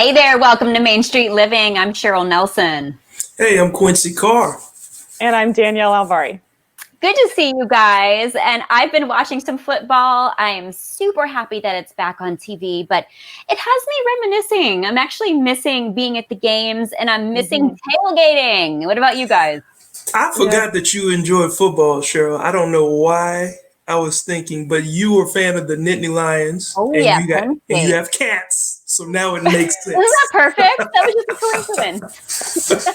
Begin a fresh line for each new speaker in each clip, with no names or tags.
Hey there, welcome to Main Street Living. I'm Cheryl Nelson.
Hey, I'm Quincy Carr.
And I'm Danielle Alvari.
Good to see you guys. And I've been watching some football. I am super happy that it's back on TV, but it has me reminiscing. I'm actually missing being at the games and I'm missing tailgating. What about you guys?
I forgot that you enjoyed football, Cheryl. I don't know why I was thinking, but you were a fan of the Nittany Lions.
Oh,
and
yeah.
you have cats. So now it makes sense.
Wasn't that perfect? That was just a coincidence.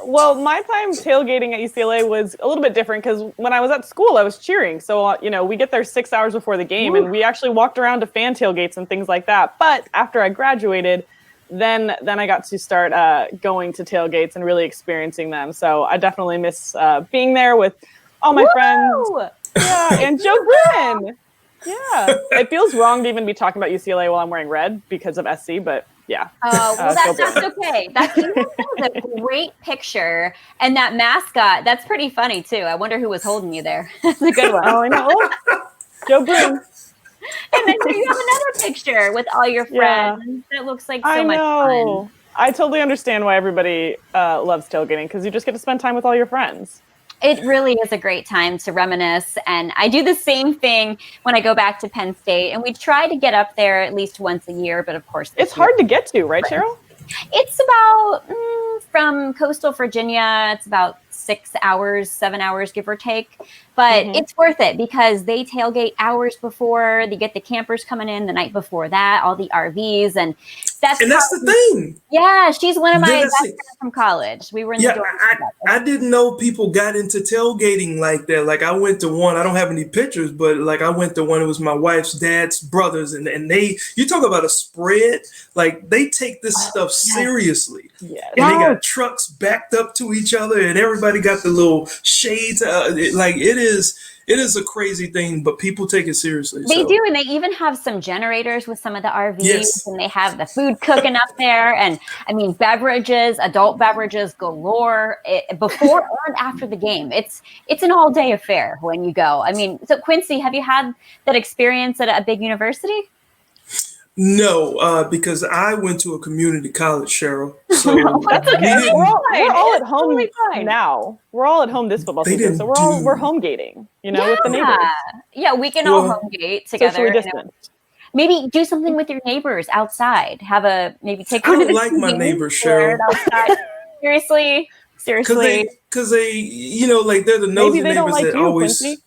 Well, my time tailgating at UCLA was a little bit different because when I was at school, I was cheering. So, we get there 6 hours before the game and we actually walked around to fan tailgates and things like that. But after I graduated, then I got to start going to tailgates and really experiencing them. So I definitely miss being there with all my friends. Yeah, and Joe Gruden. Yeah, it feels wrong to even be talking about UCLA while I'm wearing red because of SC, but yeah.
Oh, well, that's okay. That was a great picture. And that mascot, that's pretty funny, too. I wonder who was holding you there. That's a good one.
Oh, I know. Joe Gruden.
And then you have another picture with all your friends. That looks like so much fun.
I totally understand why everybody loves tailgating because you just get to spend time with all your friends.
It really is a great time to reminisce. And I do the same thing when I go back to Penn State. And we try to get up there at least once a year. But of course,
it's hard to get to, right, Cheryl?
It's about from coastal Virginia. It's about 6 hours, 7 hours, give or take. But it's worth it because they tailgate hours before. They get the campers coming in the night before that, all the RVs. And that's
the thing.
Yeah, she's one of my best friends from college. We were in the dorm.
I didn't know people got into tailgating like that. Like I went to one, I don't have any pictures, but like I went to one, it was my wife's dad's brothers. And you talk about a spread, like they take this stuff seriously.
Yes.
And they got trucks backed up to each other and everybody got the little shades. It is a crazy thing, but people take it seriously.
They do, and they even have some generators with some of the RVs, and they have the food cooking up there. And I mean, beverages, adult beverages galore before and after the game. It's an all-day affair when you go. I mean, so Quincy, have you had that experience at a big university?
No, because I went to a community college, Cheryl. So
that's okay. We're all at home now. We're all at home this football season, so we're home gating, with the neighbors.
Yeah, we can all home gate together.
Socially distanced.
Maybe do something with your neighbors outside. Maybe take
I
one
don't
of the
like my neighbors, Cheryl.
Seriously.
Because they, like they're the nosy
Maybe they
neighbors
don't like
that
you,
always.
Quincy.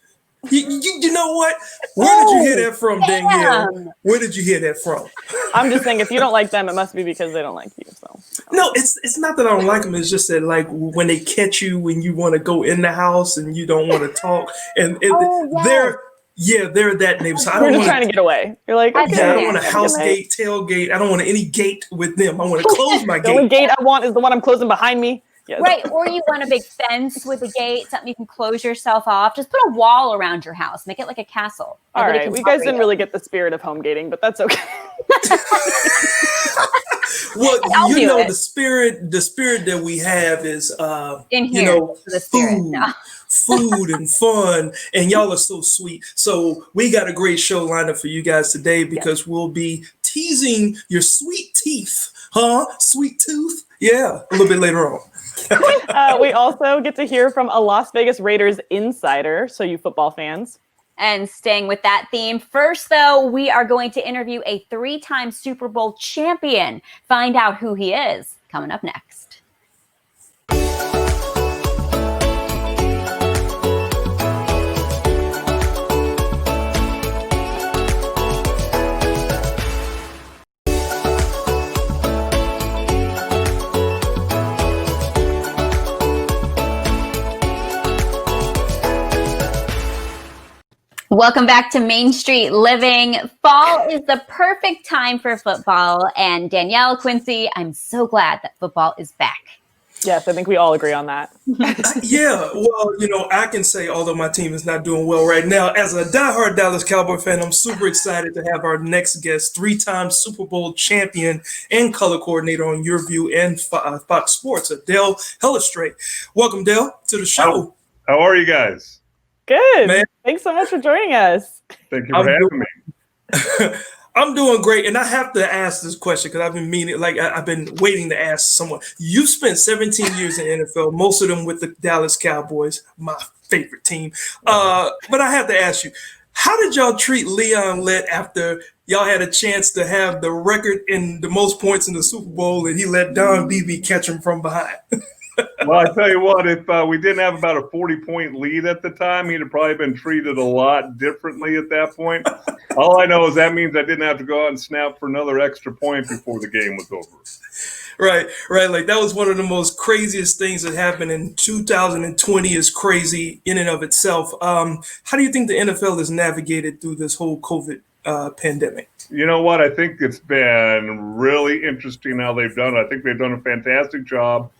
You know what? Where did you hear that from, Danielle? Where did you hear that from?
I'm just saying, if you don't like them, it must be because they don't like you. So
no, it's not that I don't like them. It's just that like when they catch you when you want to go in the house and you don't want to talk, and they're that neighbor. So
you're just trying to get away. You're like, okay,
I don't want a house gate, tailgate. I don't want any gate with them. I want to close my gate.
The only gate I want is the one I'm closing behind me. Yes.
Right, or you want a big fence with a gate, something you can close yourself off. Just put a wall around your house. Make it like a castle.
All right, we guys didn't really get the spirit of home gating, but that's okay.
Well, the spirit that we have is
in here,
food and fun, and y'all are so sweet. So we got a great show lined up for you guys today because we'll be teasing your sweet teeth, sweet tooth. Yeah, a little bit later on.
We also get to hear from a Las Vegas Raiders insider, so you football fans.
And staying with that theme, first, though, we are going to interview a 3-time Super Bowl champion. Find out who he is coming up next. Welcome back to Main Street Living. Fall is the perfect time for football. And Danielle, Quincy, I'm so glad that football is back.
Yes, I think we all agree on that.
Yeah, well, I can say, although my team is not doing well right now, as a diehard Dallas Cowboy fan, I'm super excited to have our next guest, 3-time Super Bowl champion and color coordinator on Your View and Fox Sports, Dale Hellestrae. Welcome, Dale, to the show.
How are you guys?
Good. Man. Thanks so much for joining us.
Thank you for having me.
I'm doing great, and I have to ask this question because I've been meaning, like I've been waiting to ask someone. You spent 17 years in the NFL, most of them with the Dallas Cowboys, my favorite team. But I have to ask you, how did y'all treat Leon Lett after y'all had a chance to have the record in the most points in the Super Bowl, and he let Don Beebe catch him from behind?
Well, I tell you what, if we didn't have about a 40-point lead at the time, he'd have probably been treated a lot differently at that point. All I know is that means I didn't have to go out and snap for another extra point before the game was over.
Right. Like that was one of the most craziest things that happened in 2020 is crazy in and of itself. How do you think the NFL has navigated through this whole COVID pandemic?
You know what? I think it's been really interesting how they've done it. I think they've done a fantastic job.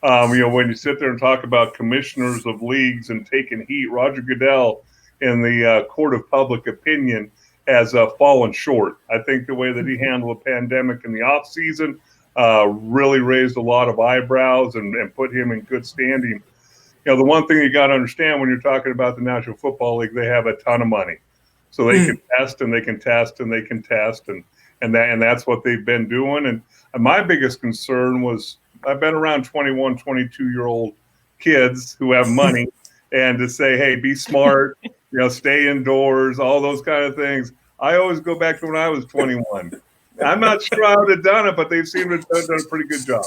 When you sit there and talk about commissioners of leagues and taking heat, Roger Goodell in the court of public opinion has fallen short. I think the way that he handled the pandemic in the offseason really raised a lot of eyebrows and put him in good standing. The one thing you got to understand when you're talking about the National Football League, they have a ton of money. So they can test and they can test and they can test. And that's what they've been doing. And my biggest concern was, I've been around 21, 22-year-old kids who have money, and to say, hey, be smart, stay indoors, all those kind of things. I always go back to when I was 21. I'm not sure I would have done it, but they seem to have done a pretty good job.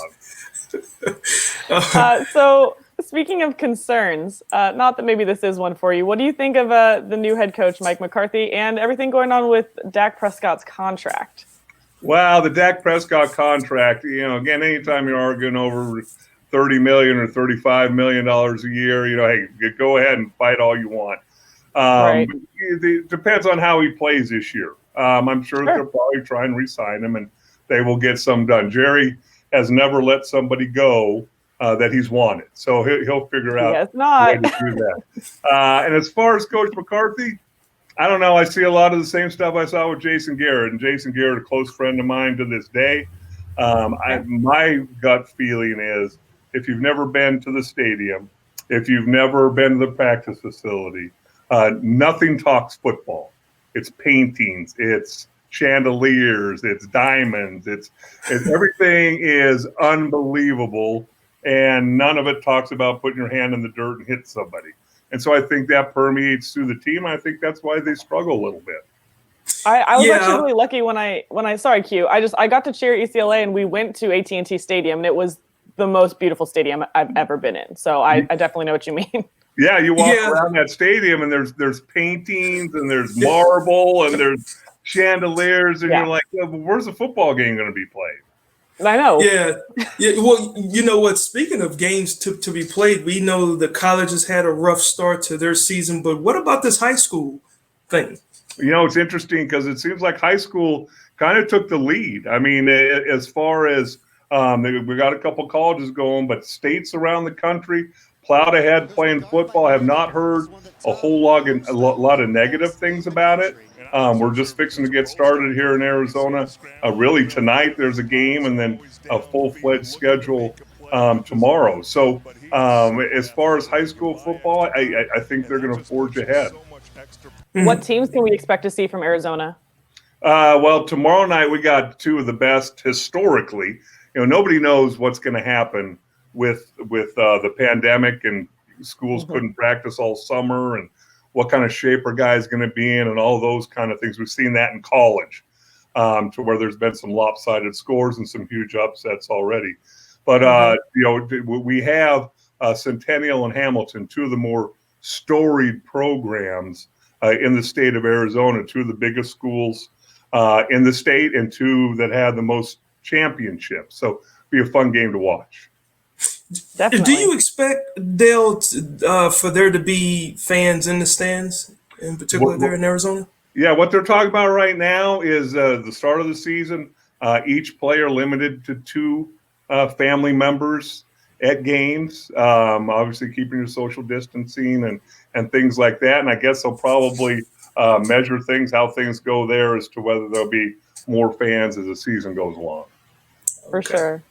So speaking of concerns, not that maybe this is one for you, what do you think of the new head coach, Mike McCarthy, and everything going on with Dak Prescott's contract?
Wow, the Dak Prescott contract, again, anytime you're arguing over $30 million or $35 million a year, hey, go ahead and fight all you want.
Right.
It depends on how he plays this year. I'm sure they'll probably try and re-sign him, and they will get some done. Jerry has never let somebody go that he's wanted, so he'll figure out a way to do that. And as far as Coach McCarthy, I don't know. I see a lot of the same stuff I saw with Jason Garrett, and Jason Garrett, a close friend of mine to this day. My gut feeling is, if you've never been to the stadium, if you've never been to the practice facility, nothing talks football. It's paintings, it's chandeliers, it's diamonds, it's everything is unbelievable, and none of it talks about putting your hand in the dirt and hit somebody. And so I think that permeates through the team. I think that's why they struggle a little bit.
I was actually really lucky when I sorry, Q. I got to cheer at UCLA, and we went to AT&T Stadium, and it was the most beautiful stadium I've ever been in. So I definitely know what you mean.
Yeah, you walk around that stadium, and there's paintings, and there's marble, and there's chandeliers, and you're like, where's the football game going to be played?
I know.
Yeah. Well, you know what? Speaking of games to be played, we know the colleges had a rough start to their season, but what about this high school thing?
It's interesting because it seems like high school kind of took the lead. I mean, as far as we got a couple colleges going, but states around the country plowed ahead playing football. I have not heard a whole lot of negative things about it. We're just fixing to get started here in Arizona. Really, tonight there's a game, and then a full-fledged schedule tomorrow. So as far as high school football, I think they're going to forge ahead.
What teams can we expect to see from Arizona?
Well, tomorrow night we got two of the best historically. Nobody knows what's going to happen with the pandemic, and schools couldn't practice all summer, and what kind of shape are guys going to be in, and all those kind of things. We've seen that in college, to where there's been some lopsided scores and some huge upsets already. But we have Centennial and Hamilton, two of the more storied programs in the state of Arizona, two of the biggest schools in the state, and two that had the most championships. So be a fun game to watch.
Definitely.
Do you expect, Dale, for there to be fans in the stands, in particular there in Arizona?
Yeah, what they're talking about right now is the start of the season. Each player limited to 2 family members at games, obviously keeping your social distancing and things like that. And I guess they'll probably measure how things go there as to whether there'll be more fans as the season goes along.
For sure.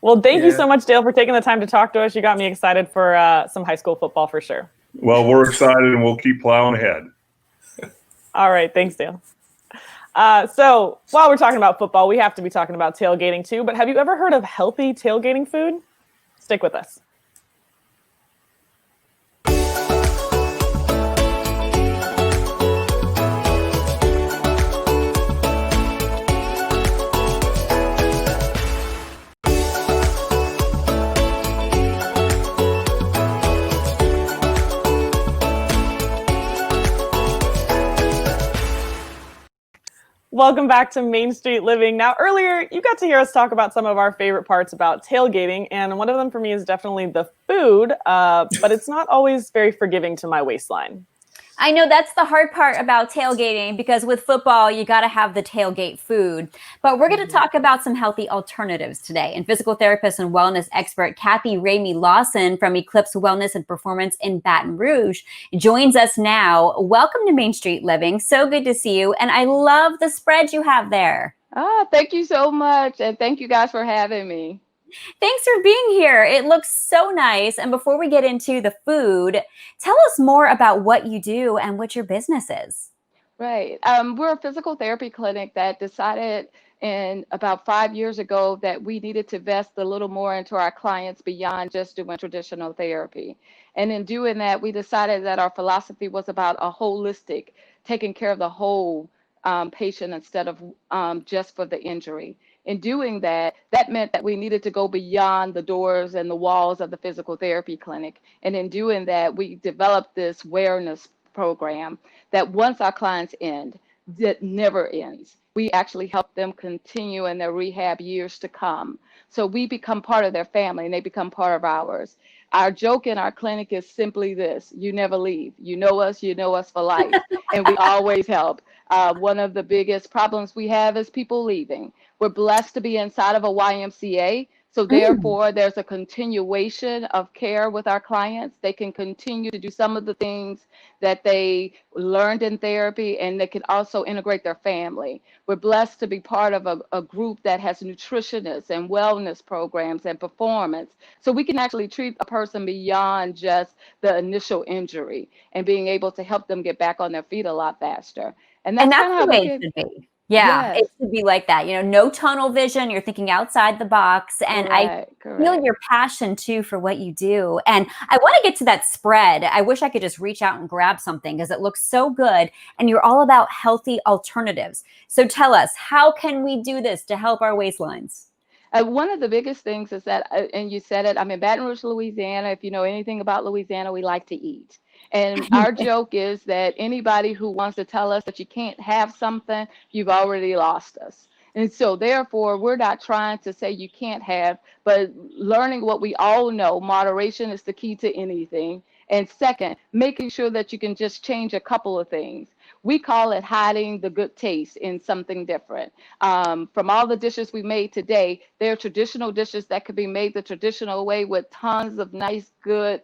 Well, thank you so much, Dale, for taking the time to talk to us. You got me excited for some high school football for sure.
Well, we're excited, and we'll keep plowing ahead.
All right. Thanks, Dale. So while we're talking about football, we have to be talking about tailgating too. But have you ever heard of healthy tailgating food? Stick with us. Welcome back to Main Street Living. Now, earlier, you got to hear us talk about some of our favorite parts about tailgating, and one of them for me is definitely the food, but it's not always very forgiving to my waistline.
I know that's the hard part about tailgating, because with football, you got to have the tailgate food. But we're going to talk about some healthy alternatives today. And physical therapist and wellness expert Kathy Ramey Lawson from Eclipse Wellness and Performance in Baton Rouge joins us now. Welcome to Main Street Living. So good to see you. And I love the spread you have there.
Oh, thank you so much. And thank you guys for having me.
Thanks for being here. It looks so nice. And before we get into the food, tell us more about what you do and what your business is.
Right. We're a physical therapy clinic that decided about 5 years ago that we needed to invest a little more into our clients beyond just doing traditional therapy. And in doing that, we decided that our philosophy was about a holistic, taking care of the whole patient instead of just for the injury. In doing that, that meant that we needed to go beyond the doors and the walls of the physical therapy clinic. And in doing that, we developed this awareness program that once our clients end, that never ends. We actually help them continue in their rehab years to come. So we become part of their family and they become part of ours. Our joke in our clinic is simply this: you never leave. You know us for life, and we always help. One of the biggest problems we have is people leaving. We're blessed to be inside of a YMCA. So therefore, there's a continuation of care with our clients. They can continue to do some of the things that they learned in therapy, and they can also integrate their family. We're blessed to be part of a group that has nutritionists and wellness programs and performance. So we can actually treat a person beyond just the initial injury and being able to help them get back on their feet a lot faster. And that's kind of how
the way
we
it should be. Yeah,
Yes.
it should be like that. No tunnel vision. You're thinking outside the box. And I feel your passion too for what you do. And I want to get to that spread. I wish I could just reach out and grab something because it looks so good. And you're all about healthy alternatives. So tell us, how can we do this to help our waistlines?
One of the biggest things is that, and you said it, I'm in Baton Rouge, Louisiana. If you know anything about Louisiana, we like to eat. And our joke is that anybody who wants to tell us that you can't have something, you've already lost us. And so therefore, we're not trying to say you can't have, but learning what we all know, moderation is the key to anything. And second, making sure that you can just change a couple of things. We call it hiding the good taste in something different. From all the dishes we made today, there are traditional dishes that could be made the traditional way with tons of nice, good,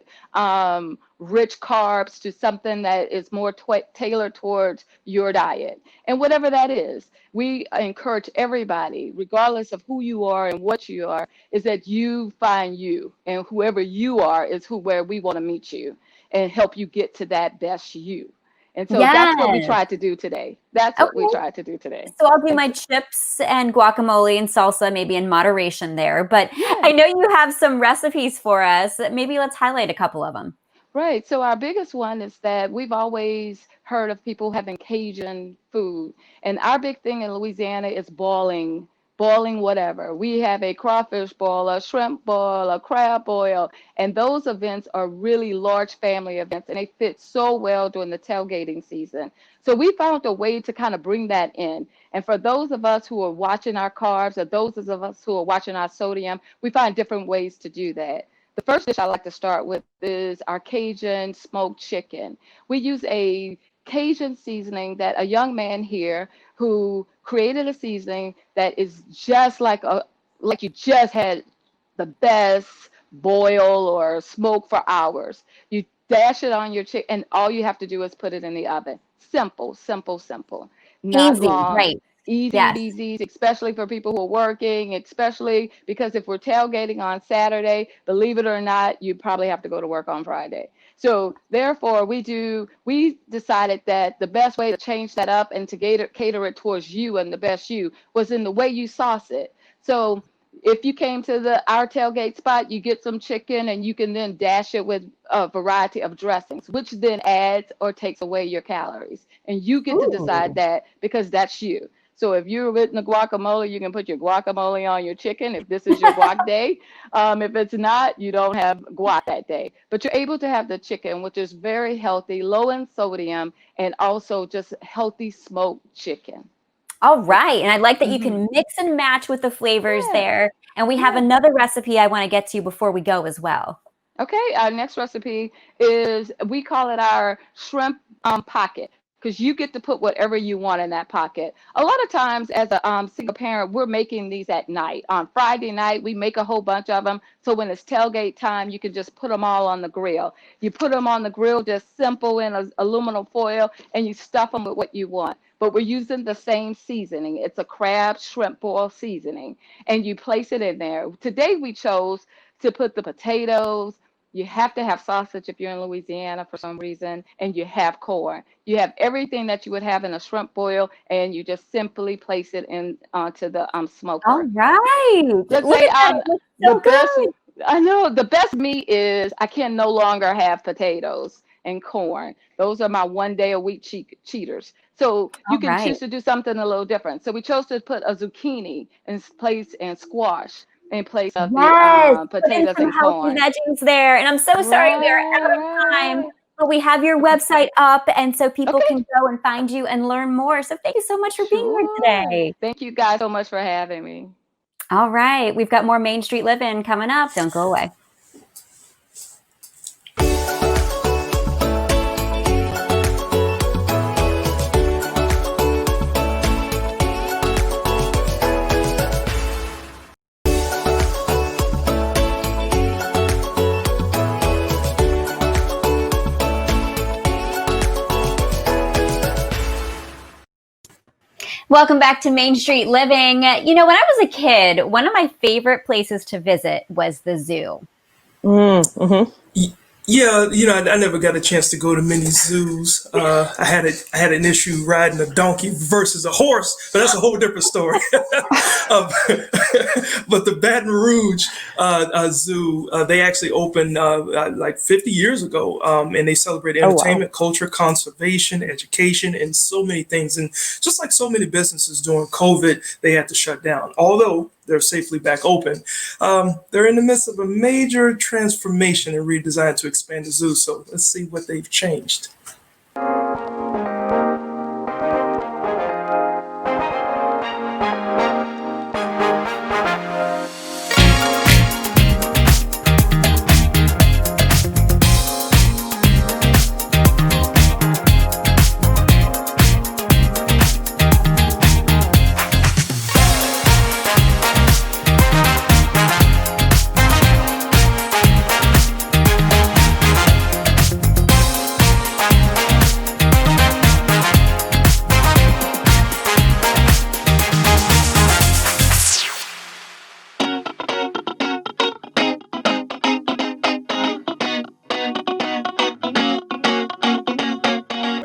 rich carbs to something that is more tailored towards your diet. And whatever that is, we encourage everybody, regardless of who you are and what you are, is that you find you, and whoever you are is where we want to meet you and help you get to that best you. And so that's what we tried to do today. That's what we tried to do today.
So I'll do my chips and guacamole and salsa, maybe in moderation there. But I know you have some recipes for us. Maybe let's highlight a couple of them.
Right. So our biggest one is that we've always heard of people having Cajun food. And our big thing in Louisiana is boiling whatever. We have a crawfish boil, a shrimp boil, a crab boil. And those events are really large family events, and they fit so well during the tailgating season. So we found a way to kind of bring that in. And for those of us who are watching our carbs, or those of us who are watching our sodium, we find different ways to do that. The first dish I like to start with is our Cajun smoked chicken. We use a Cajun seasoning that a young man here who created a seasoning that is just like you just had the best boil or smoke for hours. You dash it on your chicken, and all you have to do is put it in the oven. Simple, simple, simple. Not
easy,
long.
right?
Easy, easy, especially for people who are working, especially because if we're tailgating on Saturday, believe it or not, you probably have to go to work on Friday. So therefore, we decided that the best way to change that up and to cater it towards you and the best you was in the way you sauce it. So if you came to our tailgate spot, you get some chicken and you can then dash it with a variety of dressings, which then adds or takes away your calories. And you get to decide that because that's you. So if you're with the guacamole, you can put your guacamole on your chicken if this is your guac day. If it's not, you don't have guac that day. But you're able to have the chicken, which is very healthy, low in sodium, and also just healthy smoked chicken.
All right. And I like that you can mix and match with the flavors there. And we have another recipe I want to get to before we go as well.
Okay, our next recipe is, we call it our shrimp pocket, because you get to put whatever you want in that pocket. A lot of times as a single parent, we're making these at night. On Friday night, we make a whole bunch of them. So when it's tailgate time, you can just put them all on the grill. You put them on the grill, just simple in aluminum foil, and you stuff them with what you want. But we're using the same seasoning. It's a crab shrimp boil seasoning, and you place it in there. Today we chose to put the potatoes. You have to have sausage if you're in Louisiana for some reason, and you have corn. You have everything that you would have in a shrimp boil, and you just simply place it in onto the smoker.
All right.
Let's say the best. I know the best meat is I can no longer have potatoes and corn. Those are my 1 day a week cheaters. So you can choose to do something a little different. So we chose to put a zucchini in place and squash in place of the potatoes and corn.
Veggies there. And I'm so sorry we are out of time, but we have your website up, and so people can go and find you and learn more. So thank you so much for being here today.
Thank you guys so much for having me.
All right. We've got more Main Street Living coming up. Don't go away. Welcome back to Main Street Living. You know, when I was a kid, one of my favorite places to visit was the zoo.
Yeah, you know, I never got a chance to go to many zoos. I had an issue riding a donkey versus a horse, but that's a whole different story. But the Baton Rouge Zoo, they actually opened like 50 years ago, and they celebrate entertainment, culture, conservation, education, and so many things. And just like so many businesses during COVID, they had to shut down. Although they're safely back open. They're in the midst of a major transformation and redesign to expand the zoo. So let's see what they've changed.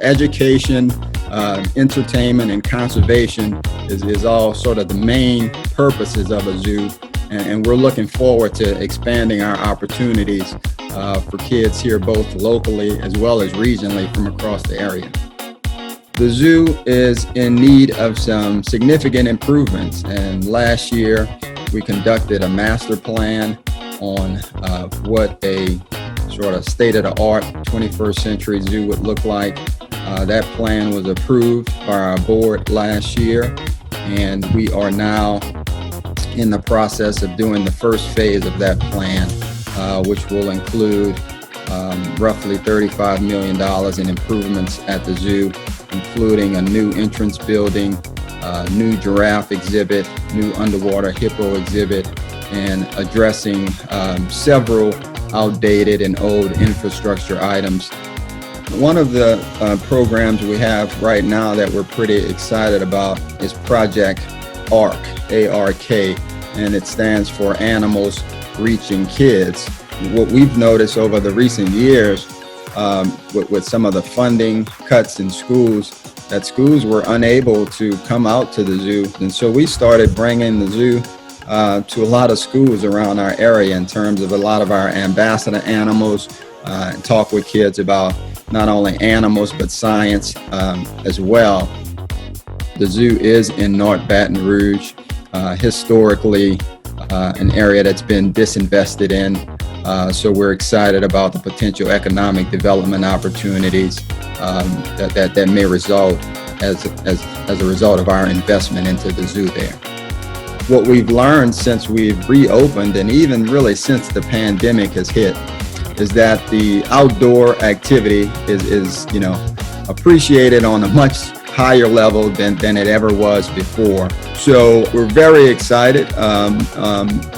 Education, entertainment, and conservation is all sort of the main purposes of a zoo, and we're looking forward to expanding our opportunities for kids here, both locally as well as regionally from across the area. The zoo is in need of some significant improvements, and last year we conducted a master plan on what a sort of state-of-the-art 21st century zoo would look like. That plan was approved by our board last year, and we are now in the process of doing the first phase of that plan, which will include roughly $35 million in improvements at the zoo, including a new entrance building, new giraffe exhibit, new underwater hippo exhibit, and addressing several outdated and old infrastructure items. One of the programs we have right now that we're pretty excited about is Project ARK, A-R-K, and it stands for Animals Reaching Kids. What we've noticed over the recent years with some of the funding cuts in schools, that schools were unable to come out to the zoo. And so we started bringing the zoo to a lot of schools around our area in terms of a lot of our ambassador animals, and talk with kids about not only animals, but science as well. The zoo is in North Baton Rouge, historically an area that's been disinvested in. So we're excited about the potential economic development opportunities that may result as a result of our investment into the zoo there. What we've learned since we've reopened, and even really since the pandemic has hit, is that the outdoor activity is appreciated on a much higher level than it ever was before. So we're very excited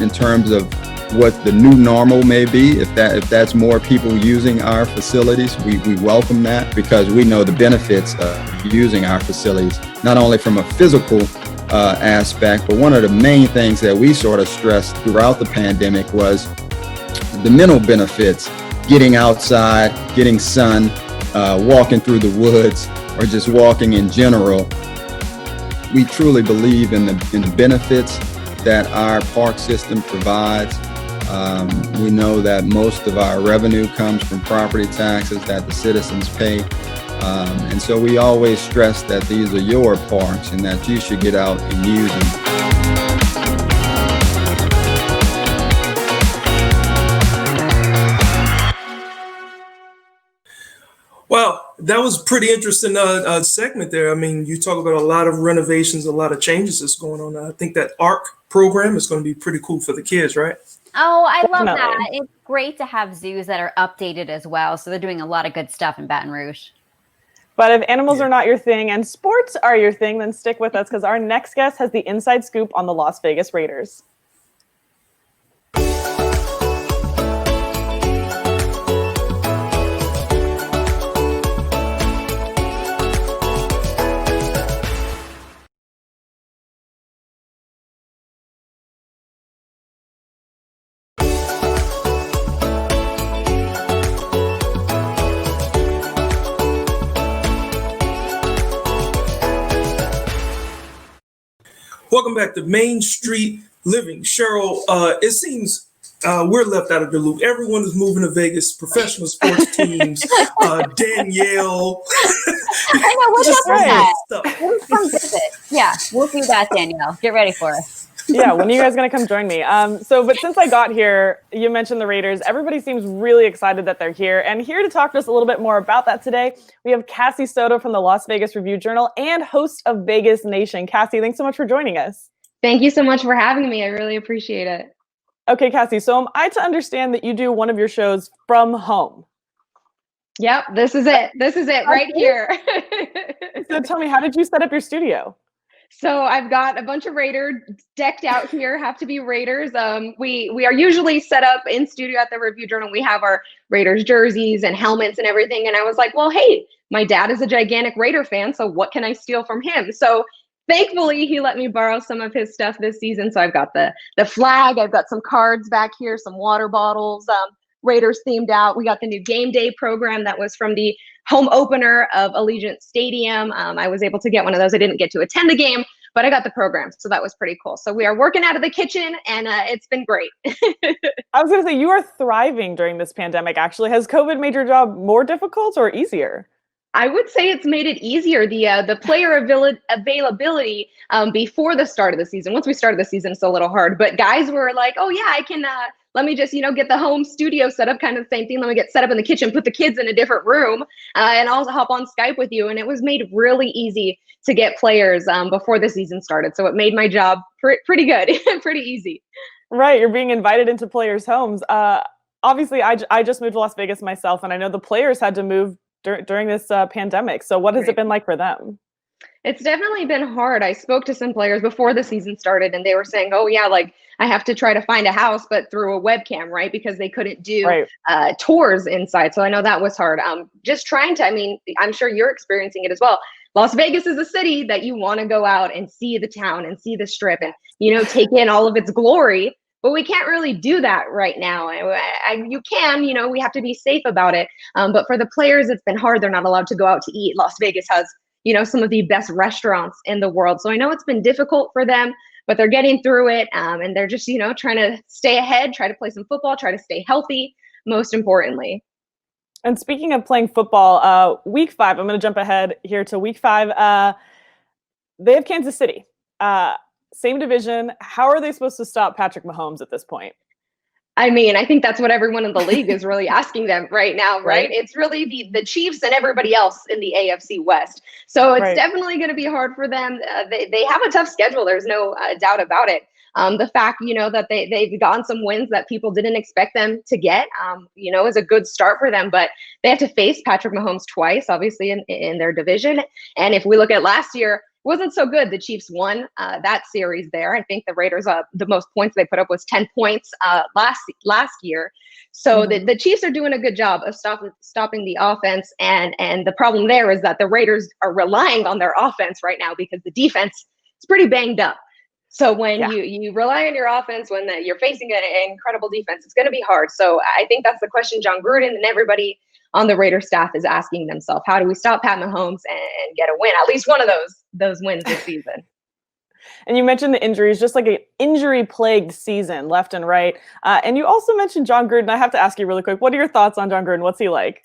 in terms of what the new normal may be. If that's more people using our facilities, we welcome that, because we know the benefits of using our facilities, not only from a physical aspect, but one of the main things that we sort of stressed throughout the pandemic was the mental benefits, getting outside, getting sun, walking through the woods, or just walking in general. We truly believe in the benefits that our park system provides. We know that most of our revenue comes from property taxes that the citizens pay. And so we always stress that these are your parks and that you should get out and use them.
Wow, that was pretty interesting segment there. I mean, you talk about a lot of renovations, a lot of changes that's going on. I think that ARC program is going to be pretty cool for the kids, right?
Oh, I love
Definitely.
that. It's great to have zoos that are updated as well. So they're doing a lot of good stuff in Baton Rouge.
But if animals are not your thing and sports are your thing, then stick with us, because our next guest has the inside scoop on the Las Vegas Raiders.
Welcome back to Main Street Living. Cheryl, it seems we're left out of the loop. Everyone is moving to Vegas, professional sports teams, Danielle.
I know, what's up with that?
Stuff.
We'll come visit. Yeah, we'll do that, Danielle. Get ready for us.
Yeah, when are you guys going to come join me? But since I got here, you mentioned the Raiders. Everybody seems really excited that they're here. And here to talk to us a little bit more about that today, we have Cassie Soto from the Las Vegas Review-Journal and host of Vegas Nation. Cassie, thanks so much for joining us.
Thank you so much for having me. I really appreciate it.
Okay, Cassie, so am I to understand that you do one of your shows from home?
Yep, this is it. This is it right here.
So tell me, how did you set up your studio?
So I've got a bunch of Raiders decked out here, have to be Raiders. We are usually set up in studio at the Review Journal. We have our Raiders jerseys and helmets and everything. And I was like, well, hey, my dad is a gigantic Raider fan, so what can I steal from him? So thankfully, he let me borrow some of his stuff this season. So I've got the flag, I've got some cards back here, some water bottles, Raiders themed out. We got the new game day program that was from the home opener of Allegiant Stadium. I was able to get one of those. I didn't get to attend the game, but I got the program. So that was pretty cool. So we are working out of the kitchen, and it's been great.
I was going to say, you are thriving during this pandemic, actually. Has COVID made your job more difficult or easier?
I would say it's made it easier. The player availability before the start of the season. Once we started the season, it's a little hard. But guys were like, "Oh yeah, I can. Let me just get the home studio set up." Kind of the same thing. Let me get set up in the kitchen, put the kids in a different room, and I'll hop on Skype with you. And it was made really easy to get players before the season started. So it made my job pretty good, pretty easy.
Right, you're being invited into players' homes. Obviously, I just moved to Las Vegas myself, and I know the players had to move during this pandemic. So what has it been like for them?
It's definitely been hard. I spoke to some players before the season started, and they were saying, oh yeah, like I have to try to find a house, but through a webcam, right? Because they couldn't do tours inside. So I know that was hard. Just trying to, I'm sure you're experiencing it as well. Las Vegas is a city that you want to go out and see the town and see the strip and, take in all of its glory. but we can't really do that right now. You can, we have to be safe about it. But for the players, it's been hard. They're not allowed to go out to eat. Las Vegas has, some of the best restaurants in the world. So I know it's been difficult for them, but they're getting through it. And they're just, trying to stay ahead, try to play some football, try to stay healthy, most importantly.
And speaking of playing football, week 5, I'm going to jump ahead here to week 5. They have Kansas City, same division. How are they supposed to stop Patrick Mahomes at this point?
I mean, I think that's what everyone in the league is really asking them right now, right? It's really the Chiefs and everybody else in the AFC West. So it's definitely going to be hard for them. They have a tough schedule. There's no doubt about it. The fact, that they've gotten some wins that people didn't expect them to get, is a good start for them. But they have to face Patrick Mahomes twice, obviously, in their division. And if we look at last year, it wasn't so good. The Chiefs won that series there. I think the Raiders, the most points they put up was 10 points last year. So the Chiefs are doing a good job of stopping the offense. And the problem there is that the Raiders are relying on their offense right now because the defense is pretty banged up. So when you rely on your offense, when you're facing an incredible defense, it's going to be hard. So I think that's the question John Gruden and everybody on the Raiders staff is asking themselves. How do we stop Pat Mahomes and get a win? At least one of those wins this season.
And you mentioned the injuries, just like an injury-plagued season left and right. And you also mentioned John Gruden. I have to ask you really quick, what are your thoughts on John Gruden? What's he like?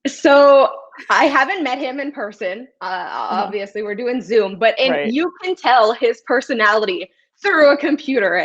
So I haven't met him in person. Obviously, we're doing Zoom, but you can tell his personality through a computer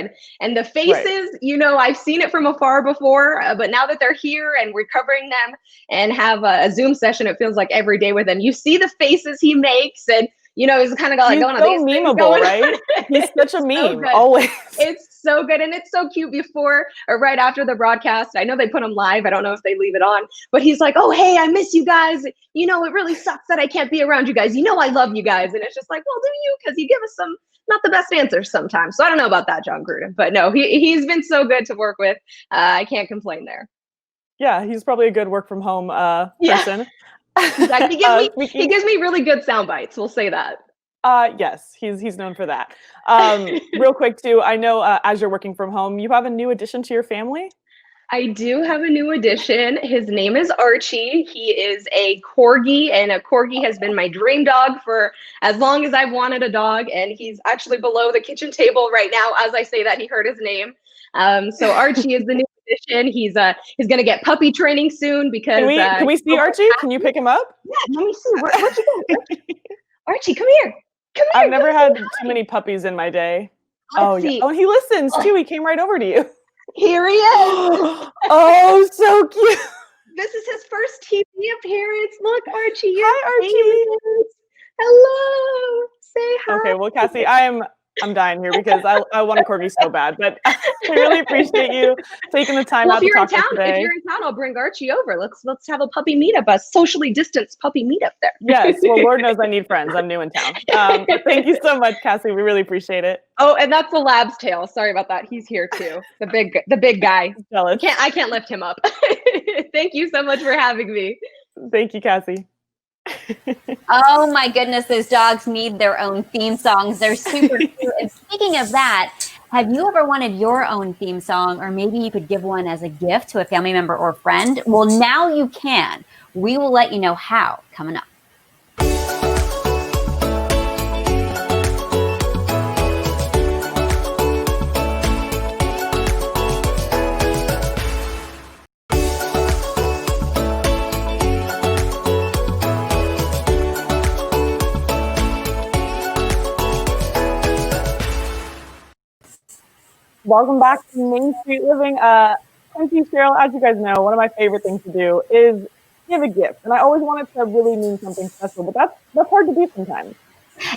and the faces, I've seen it from afar before, but now that they're here and we're covering them and have a Zoom session, it feels like every day with him. You see the faces he makes and, he's kind of like going on these things going.
Right? He's such a meme, always.
It's so good. And it's so cute before or right after the broadcast. I know they put him live. I don't know if they leave it on, but he's like, oh, hey, I miss you guys. It really sucks that I can't be around you guys. I love you guys. And it's just like, well, do you? Because you give us some not the best answers sometimes. So I don't know about that, John Gruden. But no, he's been so good to work with. I can't complain there.
Yeah, he's probably a good work from home person.
Exactly. He gives me really good sound bites. We'll say that.
Yes, he's known for that. Real quick too, I know as you're working from home, you have a new addition to your family.
I do have a new addition. His name is Archie. He is a corgi, and a corgi has been my dream dog for as long as I've wanted a dog. And he's actually below the kitchen table right now. As I say that, he heard his name. So Archie is the new addition. He's going to get puppy training soon because.
Can we see Archie? Can you pick him up?
Yeah, let me see. Where'd you go? Archie, come here.
I've never had too many puppies in my day.
Let's see.
Oh, he listens too. He came right over to you.
Here he is.
Oh, so cute.
This is his first TV appearance. Look, Archie.
Hi, Archie.
Hello. Say hi.
Okay, well, Cassie, I'm dying here because I want a corgi so bad, but I really appreciate you taking the time out to talk to us today.
If you're in town, I'll bring Archie over. Let's have a puppy meetup, a socially distanced puppy meetup there.
Yes, well, Lord knows I need friends. I'm new in town. Thank you so much, Cassie. We really appreciate it.
Oh, and that's the lab's tail. Sorry about that. He's here too. The big guy.
Jealous.
I can't lift him up. Thank you so much for having me.
Thank you, Cassie.
Oh my goodness, those dogs need their own theme songs. They're super cute. And speaking of that, have you ever wanted your own theme song, or maybe you could give one as a gift to a family member or friend? Well, now you can. We will let you know how coming up.
Welcome back to Main Street Living. Quincy, Cheryl, as you guys know, one of my favorite things to do is give a gift. And I always want it to really mean something special, but that's hard to do sometimes.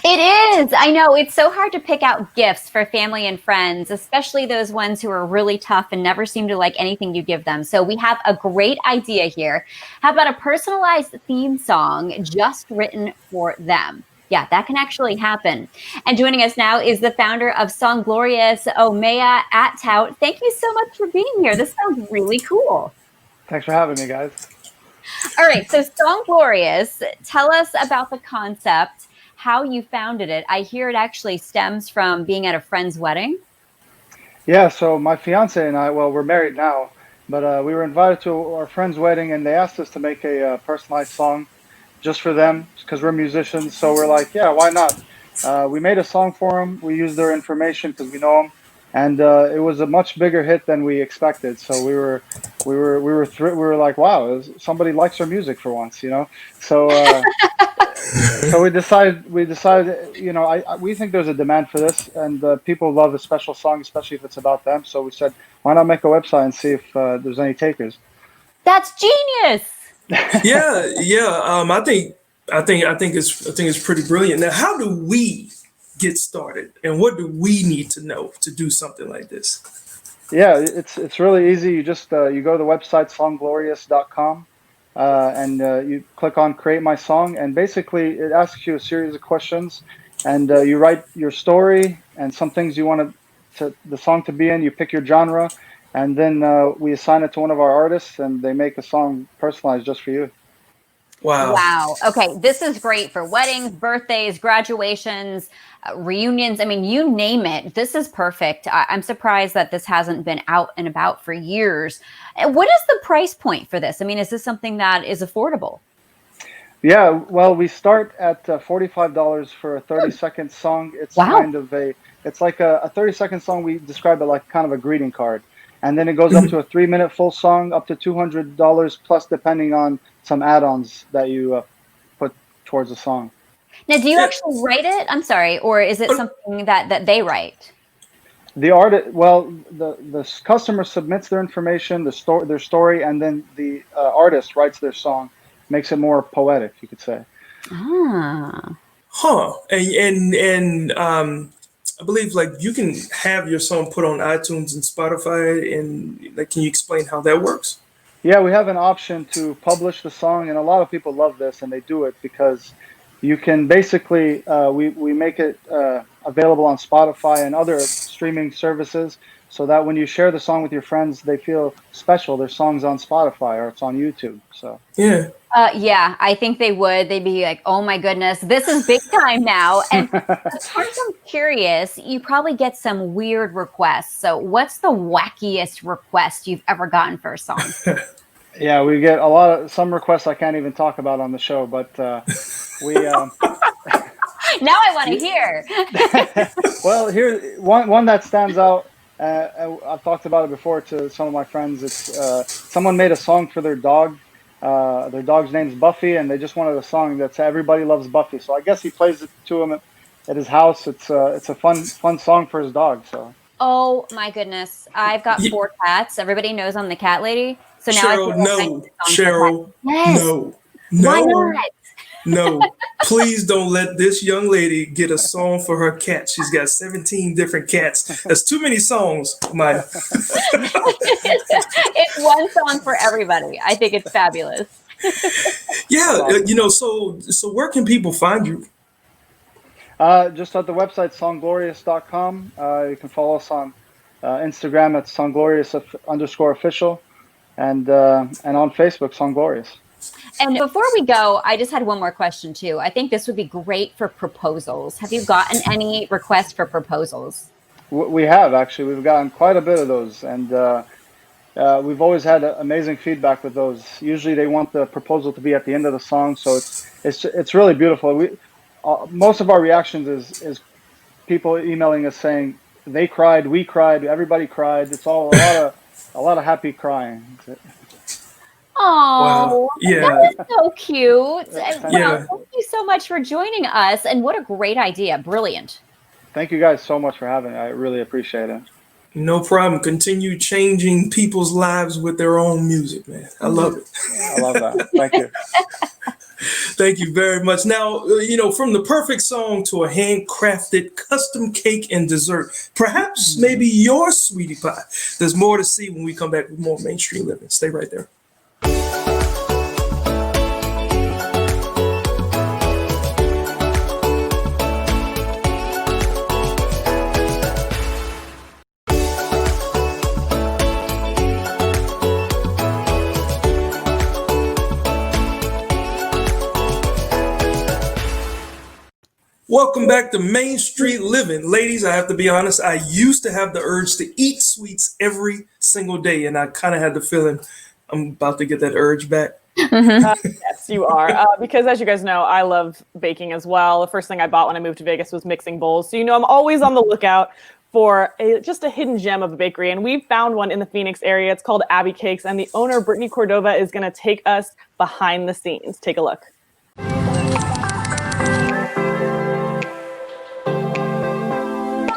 It is. I know. It's so hard to pick out gifts for family and friends, especially those ones who are really tough and never seem to like anything you give them. So we have a great idea here. How about a personalized theme song just written for them? Yeah, that can actually happen. And joining us now is the founder of Song Glorious, Omea Tout. Thank you so much for being here. This sounds really cool.
Thanks for having me, guys.
All right, so Song Glorious, tell us about the concept, how you founded it. I hear it actually stems from being at a friend's wedding.
Yeah, so my fiance and I, well, we're married now, but we were invited to our friend's wedding, and they asked us to make a personalized song just for them because we're musicians. So we're like, yeah, why not? We made a song for them. We used their information because we know them, and it was a much bigger hit than we expected. So we were like, wow, somebody likes our music for once, you know. So so we decided, you know, we think there's a demand for this, and people love a special song, especially if it's about them. So we said, why not make a website and see if there's any takers?
That's genius.
Yeah, yeah. I think it's pretty brilliant. Now, how do we get started, and what do we need to know to do something like this?
Yeah, it's really easy. You just you go to the website songglorious.com, and you click on create my song, and basically it asks you a series of questions, and you write your story and some things you want to the song to be in. You pick your genre, and then we assign it to one of our artists, and they make a song personalized just for you.
Wow.
Wow. Okay. This is great for weddings, birthdays, graduations, reunions. I mean, you name it. This is perfect. I'm surprised that this hasn't been out and about for years. And what is the price point for this? I mean, is this something that is affordable?
Yeah, well, we start at $45 for a 30-second song. It's
Wow.
kind of it's like a 30-second song. We describe it like kind of a greeting card. And then it goes up to a 3-minute full song, up to $200 plus, depending on some add-ons that you put towards the song.
Now, do you
Yeah.
actually write it? I'm sorry. Or is it something that they write?
The artist, well, the customer submits their information, their story, and then the artist writes their song, makes it more poetic, you could say.
Ah.
Huh. And I believe like you can have your song put on iTunes and Spotify, and like, can you explain how that works?
Yeah, we have an option to publish the song, and a lot of people love this, and they do it because you can basically we make it available on Spotify and other streaming services, so that when you share the song with your friends, they feel special. Their song's on Spotify or it's on YouTube. So
Yeah.
Yeah, I think they would. They'd be like, oh my goodness, this is big time now. And as far as I'm curious, you probably get some weird requests. So what's the wackiest request you've ever gotten for a song?
yeah, we get some requests I can't even talk about on the show, but we.
Now I want to hear.
Well, here one that stands out. I've talked about it before to some of my friends. It's someone made a song for their dog. Their dog's name's Buffy, and they just wanted a song that's everybody loves Buffy. So I guess he plays it to him at his house. It's a fun song for his dog. So.
Oh my goodness, I've got 4 cats. Everybody knows I'm the cat lady. So now
Cheryl,
I can
no. Cheryl,
yes.
no.
Why
No.
not?
No, please don't let this young lady get a song for her cat. She's got 17 different cats. That's too many songs, Maya.
It's one song for everybody. I think it's fabulous.
Yeah, so where can people find you?
Just at the website songglorious.com. You can follow us on Instagram at songglorious_official, and on Facebook, Songglorious.
And before we go, I just had one more question too. I think this would be great for proposals. Have you gotten any requests for proposals?
We have actually. We've gotten quite a bit of those, and we've always had amazing feedback with those. Usually, they want the proposal to be at the end of the song, so it's really beautiful. Most of our reactions is people emailing us saying they cried, we cried, everybody cried. It's all a lot of happy crying.
Oh,
Wow. Yeah.
that is so cute.
Yeah.
Thank you so much for joining us. And what a great idea. Brilliant.
Thank you guys so much for having me. I really appreciate it.
No problem. Continue changing people's lives with their own music, man. I love it.
I love that. Thank you.
Thank you very much. Now, from the perfect song to a handcrafted custom cake and dessert, perhaps maybe your sweetie pie. There's more to see when we come back with more Mainstream Living. Stay right there. Welcome back to Main Street Living. Ladies, I have to be honest, I used to have the urge to eat sweets every single day, and I kind of had the feeling I'm about to get that urge back.
Yes, you are. Because as you guys know, I love baking as well. The first thing I bought when I moved to Vegas was mixing bowls. So, I'm always on the lookout for just a hidden gem of a bakery. And we found one in the Phoenix area. It's called Abbey Cakes. And the owner, Brittany Cordova, is going to take us behind the scenes. Take a look.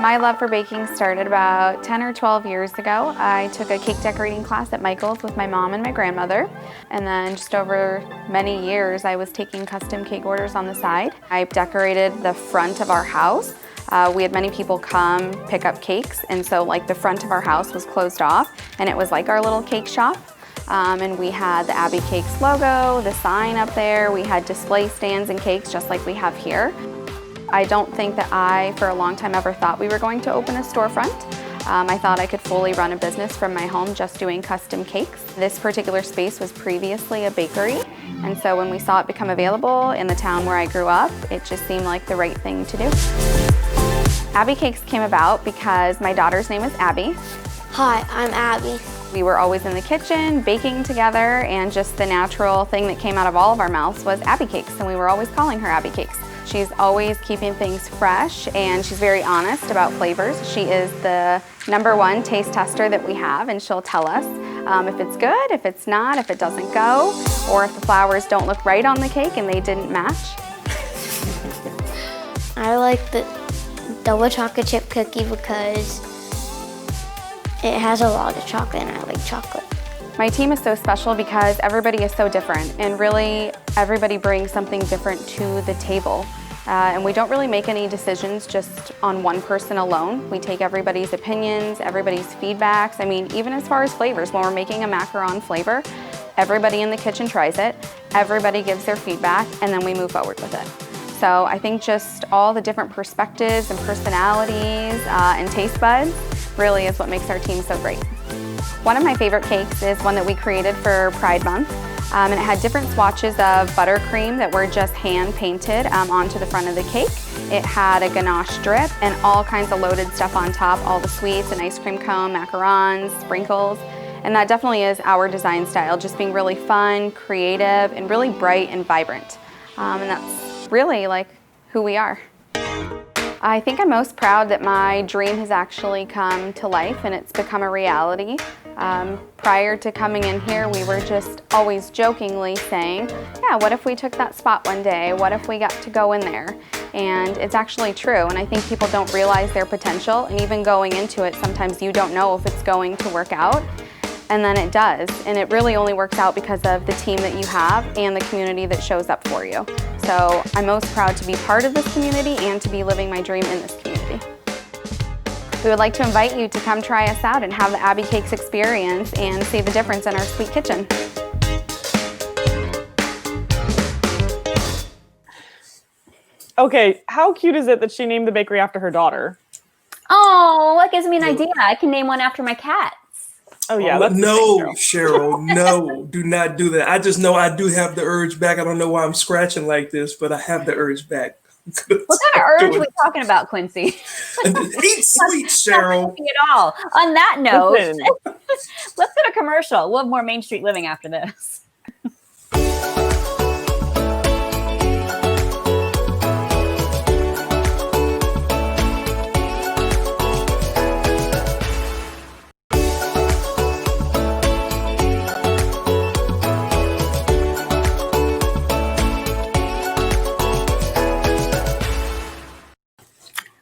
My love for baking started about 10 or 12 years ago. I took a cake decorating class at Michael's with my mom and my grandmother. And then just over many years, I was taking custom cake orders on the side. I decorated the front of our house. We had many people come pick up cakes. And so the front of our house was closed off and it was like our little cake shop. And we had the Abbey Cakes logo, the sign up there. We had display stands and cakes just like we have here. I don't think that I, for a long time, ever thought we were going to open a storefront. I thought I could fully run a business from my home just doing custom cakes. This particular space was previously a bakery, and so when we saw it become available in the town where I grew up, it just seemed like the right thing to do. Abbey Cakes came about because my daughter's name is Abby.
Hi, I'm Abby.
We were always in the kitchen, baking together, and just the natural thing that came out of all of our mouths was Abbey Cakes, and we were always calling her Abbey Cakes. She's always keeping things fresh, and she's very honest about flavors. She is the #1 taste tester that we have, and she'll tell us if it's good, if it's not, if it doesn't go, or if the flowers don't look right on the cake and they didn't match.
I like the double chocolate chip cookie because it has a lot of chocolate and I like chocolate.
My team is so special because everybody is so different, and really everybody brings something different to the table. And we don't really make any decisions just on one person alone. We take everybody's opinions, everybody's feedbacks. I mean, even as far as flavors, when we're making a macaron flavor, everybody in the kitchen tries it, everybody gives their feedback, and then we move forward with it. So I think just all the different perspectives and personalities and taste buds really is what makes our team so great. One of my favorite cakes is one that we created for Pride Month, and it had different swatches of buttercream that were just hand painted onto the front of the cake. It had a ganache drip and all kinds of loaded stuff on top, all the sweets, an ice cream cone, macarons, sprinkles, and that definitely is our design style, just being really fun, creative, and really bright and vibrant. And that's really who we are. I think I'm most proud that my dream has actually come to life and it's become a reality. Prior to coming in here, we were just always jokingly saying, yeah, what if we took that spot one day? What if we got to go in there? And it's actually true, and I think people don't realize their potential, and even going into it, sometimes you don't know if it's going to work out, and then it does. And it really only works out because of the team that you have and the community that shows up for you. So I'm most proud to be part of this community and to be living my dream in this community. We would like to invite you to come try us out and have the Abbey Cakes experience and see the difference in our sweet kitchen.
Okay, how cute is it that she named the bakery after her daughter?
Oh, that gives me an idea. I can name one after my cats.
Oh yeah,
that's no, Cheryl, no, do not do that. I just know I do have the urge back. I don't know why I'm scratching like this, but I have the urge back.
What kind of urge are we talking about, Quincy?
Eat sweet, Cheryl.
At all. On that note, let's go to commercial. We'll have more Main Street Living after this.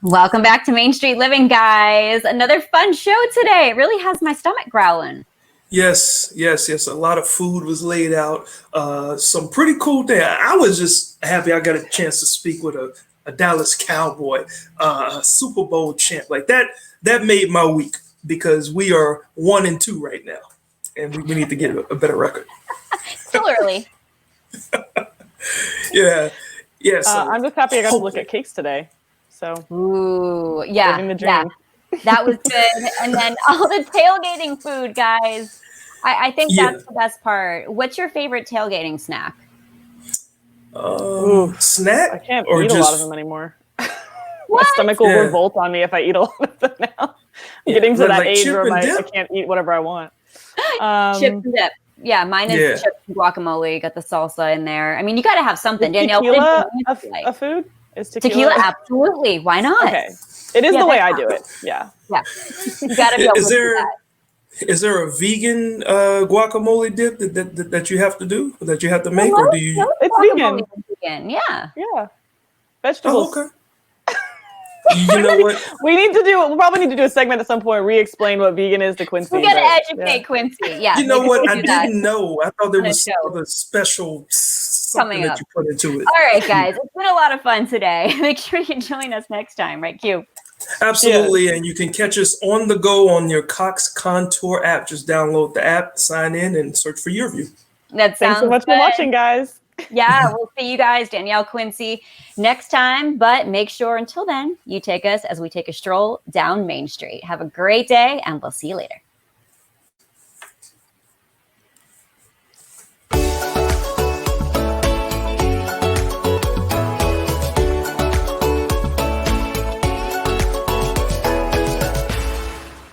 Welcome back to Main Street Living, guys. Another fun show today. It really has my stomach growling.
Yes. A lot of food was laid out. Some pretty cool things. I was just happy I got a chance to speak with a Dallas Cowboy, Super Bowl champ. Like that made my week because we are 1-2 right now, and we need to get a better record.
Still early.
Yeah. So
I'm just happy I got to look at cakes today. So,
ooh, yeah,
living the dream.
That was good. And then all the tailgating food, guys. I think that's the best part. What's your favorite tailgating snack?
Snack?
I can't eat a lot of them anymore. My stomach will
Yeah.
revolt on me if I eat a lot of them now. I'm getting to that
like
age
chip
where
and
I
dip.
can't eat whatever I want.
Chips and dip. Yeah, mine is
Yeah.
chips and guacamole. You got the salsa in there. I mean, you got to have something.
Is
Danielle,
tequila
what did you like?
a food? Is
Tequila, absolutely. Why not?
Okay. It is
Yeah,
the way
that's
I do it. Yeah.
Yeah. You got to be able
Is
to do
there
that.
is there a vegan guacamole dip that you have to do, that you have to make, or do you?
It's
Guacamole
vegan.
is vegan. Yeah.
Yeah.
Oh,
Vegetables.
okay. You know what?
We'll probably need to do a segment at some point, re-explain what vegan is to Quincy.
We got to
but,
educate
yeah.
Quincy. Yeah.
You know
maybe
what?
we'll
I
do that
didn't know. I thought there
on a
was
show.
other special something
Coming
that
up.
you put into it.
All right, guys. It's been a lot of fun today. Make sure you join us next time, right, Q?
Absolutely, and you can catch us on the go on your Cox Contour app. Just download the app, sign in, and search for Your View.
That sounds
Thanks so much
good.
for watching, guys.
Yeah, we'll see you guys, Danielle, Quincy, next time. But make sure until then, you take us as we take a stroll down Main Street. Have a great day, and we'll see you later.